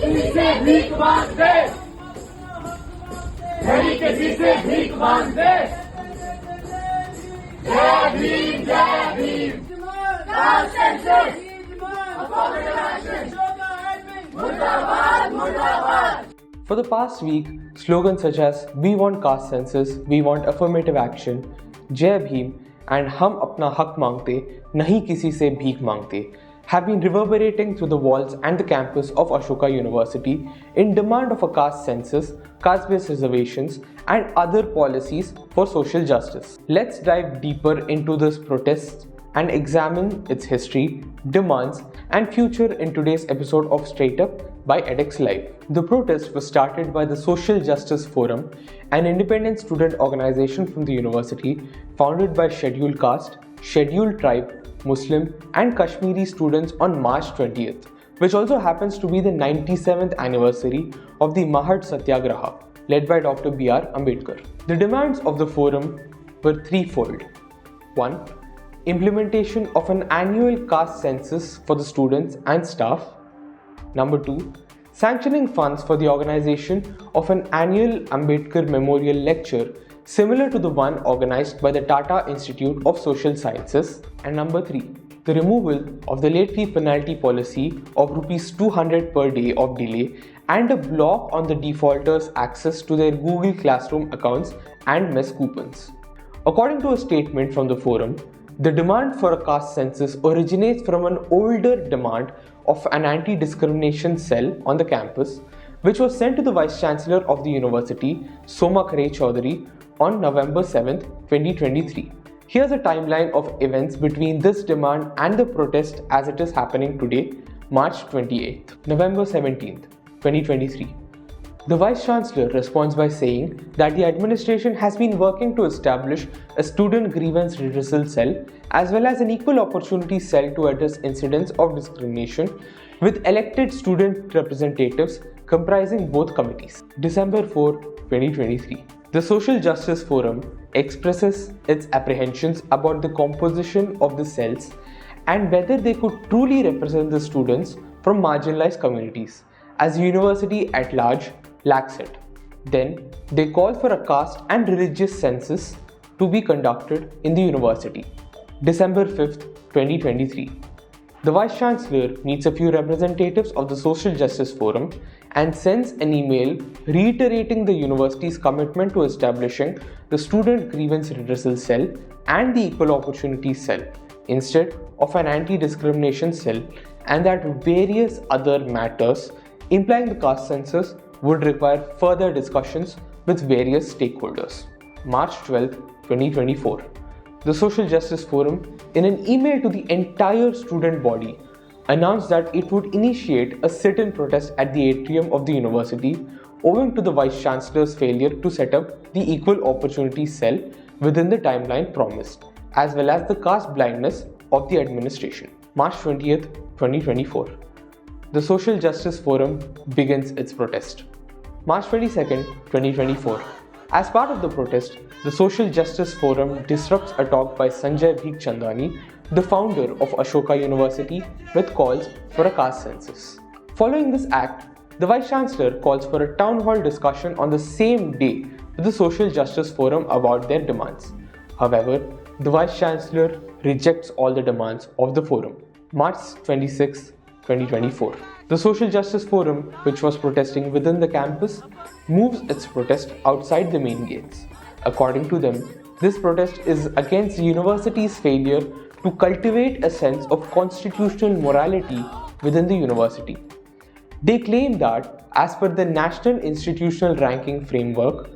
किसी से भीख मांगते, नहीं किसी से भीख मांगते। जय भीम जय Bhim. Caste census, affirmative action, मुर्दाबाद मुर्दाबाद। For the past week, slogans such as "We want caste census," "We want affirmative action," "Jai Bheem," and "हम अपना हक मांगते, नहीं किसी से भीख मांगते" have been reverberating through the walls and the campus of Ashoka University in demand of a caste census, caste-based reservations, and other policies for social justice. Let's dive deeper into this protest and examine its history, demands, and future in today's episode of Straight Up by edX Live. The protest was started by the Social Justice Forum, an independent student organization from the university founded by scheduled caste, scheduled tribe, Muslim, and Kashmiri students on March 20th, which also happens to be the 97th anniversary of the Mahad Satyagraha, led by Dr. B.R. Ambedkar. The demands of the forum were threefold. 1. Implementation of an annual caste census for the students and staff. Number 2. Sanctioning funds for the organization of an annual Ambedkar Memorial Lecture similar to the one organized by the Tata Institute of Social Sciences. And number 3. The removal of the late fee penalty policy of Rs 200 per day of delay and a block on the defaulters' access to their Google Classroom accounts and mess coupons. According to a statement from the forum, the demand for a caste census originates from an older demand of an anti-discrimination cell on the campus, which was sent to the Vice Chancellor of the University, Soma Kare Chaudhary, on November 7, 2023. Here's a timeline of events between this demand and the protest as it is happening today, March 28th. November 17th, 2023. The Vice Chancellor responds by saying that the administration has been working to establish a student grievance redressal cell as well as an equal opportunity cell to address incidents of discrimination with elected student representatives comprising both committees. December 4, 2023. The Social Justice Forum expresses its apprehensions about the composition of the cells and whether they could truly represent the students from marginalized communities, as the university at large lacks it. Then, they call for a caste and religious census to be conducted in the university. December 5th, 2023. The Vice Chancellor meets a few representatives of the Social Justice Forum and sends an email reiterating the university's commitment to establishing the Student Grievance Redressal Cell and the Equal Opportunity Cell instead of an anti-discrimination cell, and that various other matters implying the caste census would require further discussions with various stakeholders. March 12, 2024. The Social Justice Forum, in an email to the entire student body, announced that it would initiate a sit-in protest at the atrium of the university owing to the Vice Chancellor's failure to set up the Equal Opportunity Cell within the timeline promised, as well as the caste blindness of the administration. March 20th, 2024. The Social Justice Forum begins its protest. March 22nd, 2024. As part of the protest, the Social Justice Forum disrupts a talk by Sanjay Bheek Chandani, the founder of Ashoka University, with calls for a caste census. Following this act, the Vice Chancellor calls for a town hall discussion on the same day with the Social Justice Forum about their demands. However, the Vice Chancellor rejects all the demands of the forum. March 26, 2024. The Social Justice Forum, which was protesting within the campus, moves its protest outside the main gates. According to them, this protest is against the university's failure to cultivate a sense of constitutional morality within the university. They claim that, as per the National Institutional Ranking Framework,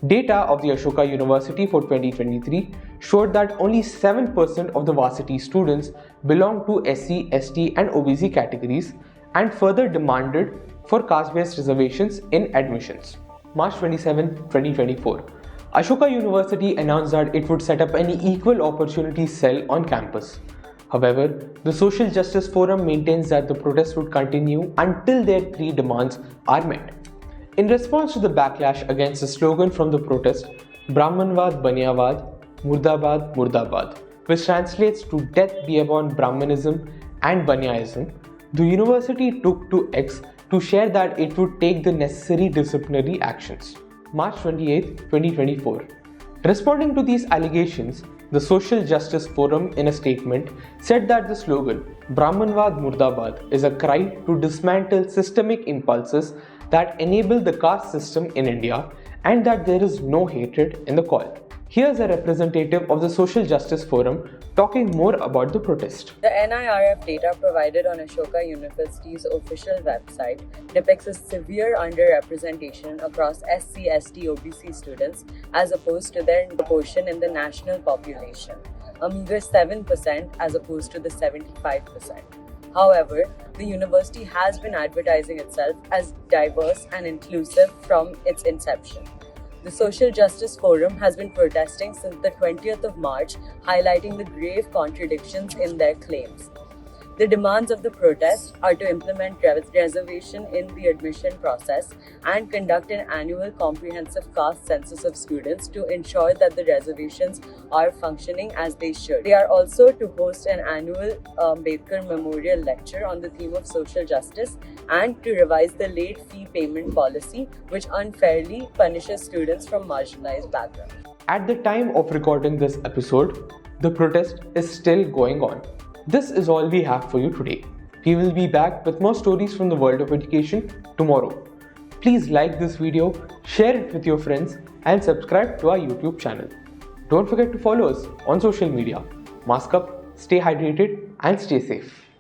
data of the Ashoka University for 2023 showed that only 7% of the varsity students belong to SC, ST and OBC categories, and further demanded for caste-based reservations in admissions. March 27, 2024. Ashoka University announced that it would set up an equal opportunity cell on campus. However, the Social Justice Forum maintains that the protest would continue until their three demands are met. In response to the backlash against the slogan from the protest, Brahmanvad Banyavad, Murdabad Murdabad, which translates to Death be upon Brahmanism and Banyaism, the university took to X to share that it would take the necessary disciplinary actions. March 28, 2024. Responding to these allegations, the Social Justice Forum in a statement said that the slogan Brahmanwad Murdabad is a cry to dismantle systemic impulses that enable the caste system in India and that there is no hatred in the call. Here's a representative of the Social Justice Forum talking more about the protest. The NIRF data provided on Ashoka University's official website depicts a severe underrepresentation across SC, ST, OBC students as opposed to their proportion in the national population, a meager 7% as opposed to the 75%. However, the university has been advertising itself as diverse and inclusive from its inception. The Social Justice Forum has been protesting since the 20th of March, highlighting the grave contradictions in their claims. The demands of the protest are to implement reservation in the admission process and conduct an annual comprehensive caste census of students to ensure that the reservations are functioning as they should. They are also to host an annual Ambedkar Memorial Lecture on the theme of social justice and to revise the late fee payment policy, which unfairly punishes students from marginalized backgrounds. At the time of recording this episode, the protest is still going on. This is all we have for you today. We will be back with more stories from the world of education tomorrow. Please like this video, share it with your friends, and subscribe to our YouTube channel. Don't forget to follow us on social media. Mask up, stay hydrated, and stay safe.